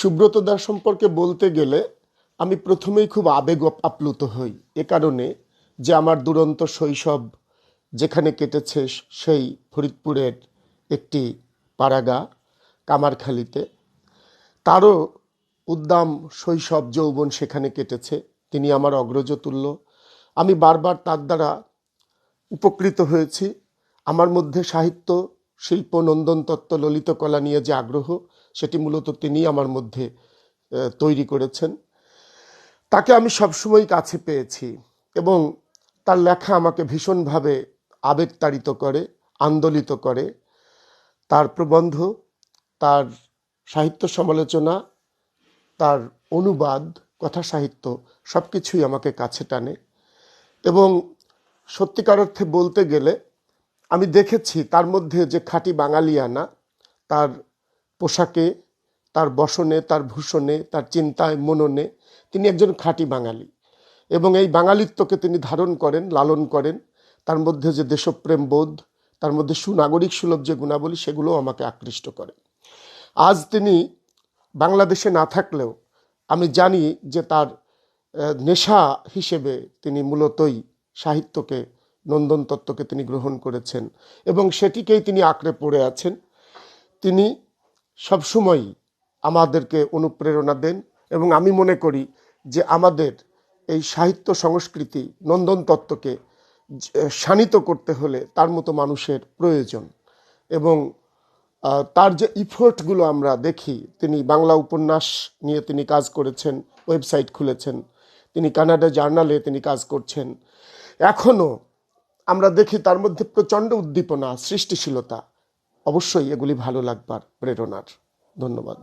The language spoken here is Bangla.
সুব্রত দাস সম্পর্কে বলতে গেলে আমি প্রথমেই খুব আবেগ আপ্লুত হই, এ কারণে যে আমার দুরন্ত শৈশব যেখানে কেটেছে সেই ফরিদপুরের একটি পাড়াগা কামারখালীতে, তারও উদ্দাম শৈশব যৌবন সেখানে কেটেছে। তিনি আমার অগ্রজতুল্য। আমি বারবার তার দ্বারা উপকৃত হয়েছি। আমার মধ্যে সাহিত্য, শিল্প, নন্দন তত্ত্ব, ললিত কলা নিয়ে যে আগ্রহ, সেটি মূলত তিনি আমার মধ্যে তৈরি করেছেন। তাকে আমি সবসময় কাছে পেয়েছি এবং তার লেখা আমাকে ভীষণভাবে আবেগতাড়িত করে, আন্দোলিত করে। তার প্রবন্ধ, তার সাহিত্য সমালোচনা, তার অনুবাদ, কথা সাহিত্য সব কিছুই আমাকে কাছে টানে। এবং সত্যিকার অর্থে বলতে গেলে আমি দেখেছি তার মধ্যে যে খাঁটি বাঙালিয়ানা, তার পোশাকে, তার বসনে, তার ভূষণে, তার চিন্তায়, মননে তিনি একজন খাঁটি বাঙালি এবং এই বাঙালিত্বকে তিনি ধারণ করেন, লালন করেন। তার মধ্যে যে দেশপ্রেম বোধ, তার মধ্যে সুনাগরিক সুলভ যে গুণাবলী, সেগুলো আমাকে আকৃষ্ট করে। আজ তিনি বাংলাদেশে না থাকলেও আমি জানি যে তার নেশা হিসেবে তিনি মূলতই সাহিত্যকে, নন্দন তত্ত্বকে তিনি গ্রহণ করেছেন এবং সেটিকেই তিনি আঁকড়ে পড়ে আছেন। তিনি সবসময়ই আমাদেরকে অনুপ্রেরণা দেন এবং আমি মনে করি যে আমাদের এই সাহিত্য সংস্কৃতি, নন্দন তত্ত্বকে শানিত করতে হলে তার মতো মানুষের প্রয়োজন। এবং তার যে ইফোর্টগুলো আমরা দেখি, তিনি বাংলা উপন্যাস নিয়ে তিনি কাজ করেছেন, ওয়েবসাইট খুলেছেন, তিনি কানাডা জার্নালে তিনি কাজ করছেন। এখনও আমরা দেখি তার মধ্যে প্রচণ্ড উদ্দীপনা, সৃষ্টিশীলতা। অবশ্যই এগুলি ভালো লাগবার প্রেরণার। ধন্যবাদ।